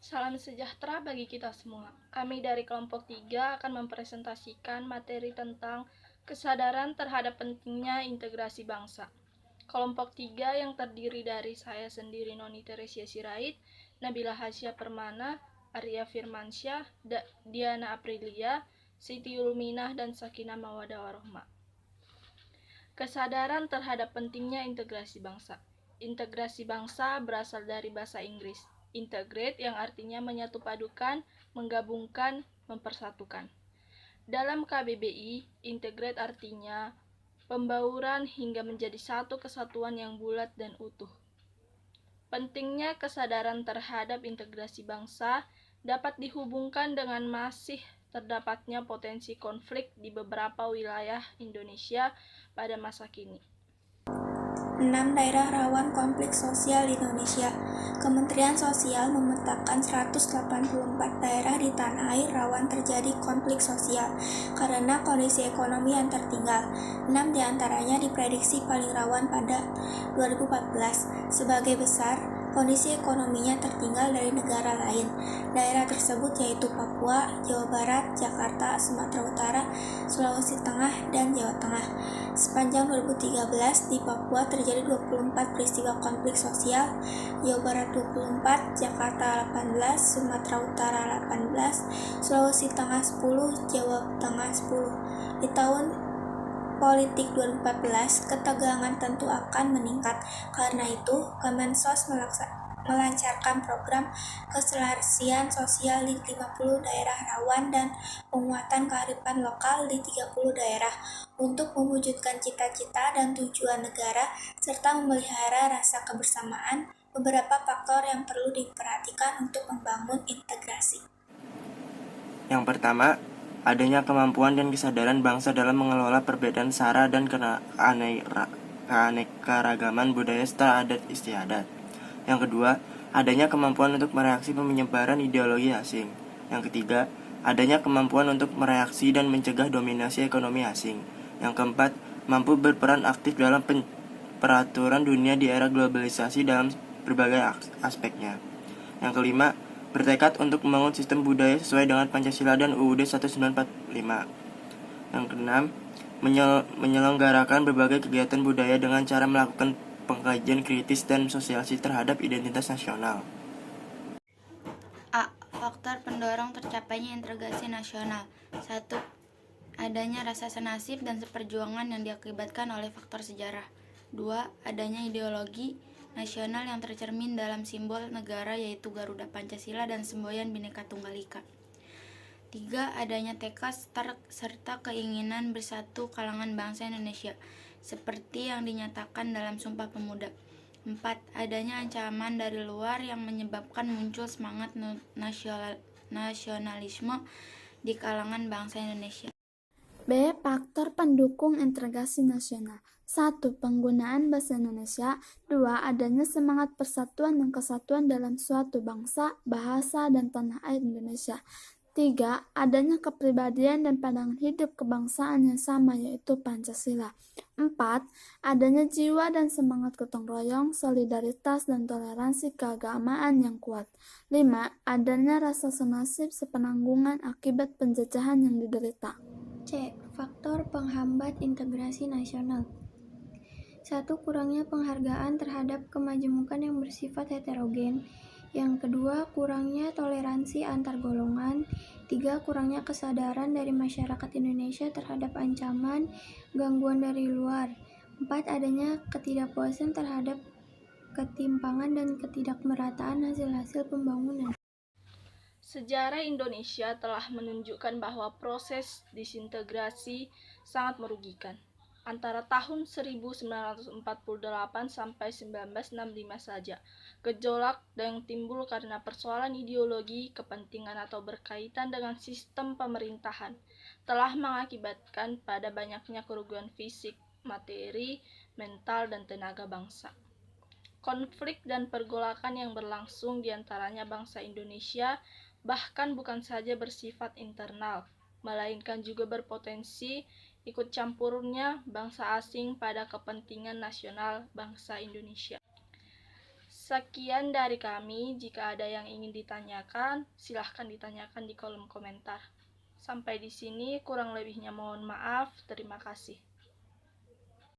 Salam sejahtera bagi kita semua. Kami dari kelompok 3 akan mempresentasikan materi tentang kesadaran terhadap pentingnya integrasi bangsa. Kelompok 3 yang terdiri dari saya sendiri Noni Teresia Sirait, Nabila Hasya Permana, Arya Firmansyah, Diana Aprilia, Siti Ulminah, dan Sakinah Mawadah Warohmah. Kesadaran terhadap pentingnya integrasi bangsa. Integrasi bangsa berasal dari bahasa Inggris integrate, yang artinya menyatu padukan, menggabungkan, mempersatukan. Dalam KBBI, integrate artinya pembauran hingga menjadi satu kesatuan yang bulat dan utuh. Pentingnya kesadaran terhadap integrasi bangsa dapat dihubungkan dengan masih terdapatnya potensi konflik di beberapa wilayah Indonesia pada masa kini. 6 daerah rawan konflik sosial di Indonesia. Kementerian Sosial memetakan 184 daerah di tanah air rawan terjadi konflik sosial karena kondisi ekonomi yang tertinggal. 6 diantaranya diprediksi paling rawan pada 2014. Sebagai besar, kondisi ekonominya tertinggal dari negara lain. Daerah tersebut yaitu Papua, Jawa Barat, Jakarta, Sumatera Utara, Sulawesi Tengah, dan Jawa Tengah. Sepanjang 2013, di Papua terjadi 24 peristiwa konflik sosial, Jawa Barat 24, Jakarta 18, Sumatera Utara 18, Sulawesi Tengah 10, Jawa Tengah 10. Di tahun politik 2014, ketegangan tentu akan meningkat. Karena itu, Kemensos melancarkan program keselarasian sosial di 50 daerah rawan dan penguatan kearifan lokal di 30 daerah untuk mewujudkan cita-cita dan tujuan negara serta memelihara rasa kebersamaan. Beberapa faktor yang perlu diperhatikan untuk membangun integrasi. Yang pertama, adanya kemampuan dan kesadaran bangsa dalam mengelola perbedaan sara dan keanekaragaman budaya serta adat istiadat. Yang kedua, adanya kemampuan untuk mereaksi penyebaran ideologi asing. Yang ketiga, adanya kemampuan untuk mereaksi dan mencegah dominasi ekonomi asing. Yang keempat, mampu berperan aktif dalam peraturan dunia di era globalisasi dalam berbagai aspeknya. Yang kelima, bertekad untuk membangun sistem budaya sesuai dengan Pancasila dan UUD 1945. Yang keenam, menyelenggarakan berbagai kegiatan budaya dengan cara melakukan pengkajian kritis dan sosialisasi terhadap identitas nasional. A. Faktor pendorong tercapainya integrasi nasional. 1. Adanya rasa senasib dan seperjuangan yang diakibatkan oleh faktor sejarah. 2. Adanya ideologi nasional yang tercermin dalam simbol negara yaitu Garuda Pancasila dan semboyan Bhinneka Tunggal Ika. 3. Adanya tekad serta keinginan bersatu kalangan bangsa Indonesia seperti yang dinyatakan dalam Sumpah Pemuda. 4. Adanya ancaman dari luar yang menyebabkan muncul semangat nasionalisme di kalangan bangsa Indonesia. B. Faktor pendukung integrasi nasional. 1. Penggunaan bahasa Indonesia. 2. Adanya semangat persatuan dan kesatuan dalam suatu bangsa, bahasa, dan tanah air Indonesia. 3. Adanya kepribadian dan pandangan hidup kebangsaan yang sama yaitu Pancasila. 4. Adanya jiwa dan semangat gotong royong, solidaritas, dan toleransi keagamaan yang kuat. 5. Adanya rasa senasib sepenanggungan akibat penjajahan yang diderita. C. Faktor penghambat integrasi nasional. 1. Kurangnya penghargaan terhadap kemajemukan yang bersifat heterogen. Yang kedua, kurangnya toleransi antar golongan. 3. Kurangnya kesadaran dari masyarakat Indonesia terhadap ancaman gangguan dari luar. 4. Adanya ketidakpuasan terhadap ketimpangan dan ketidakmerataan hasil-hasil pembangunan. Sejarah Indonesia telah menunjukkan bahwa proses disintegrasi sangat merugikan. Antara tahun 1948 sampai 1965 saja, gejolak yang timbul karena persoalan ideologi, kepentingan atau berkaitan dengan sistem pemerintahan telah mengakibatkan pada banyaknya kerugian fisik, materi, mental, dan tenaga bangsa. Konflik dan pergolakan yang berlangsung di antaranya bangsa Indonesia bahkan bukan saja bersifat internal, melainkan juga berpotensi ikut campurnya bangsa asing pada kepentingan nasional bangsa Indonesia. Sekian dari kami. Jika ada yang ingin ditanyakan, silahkan ditanyakan di kolom komentar. Sampai di sini, kurang lebihnya mohon maaf. Terima kasih.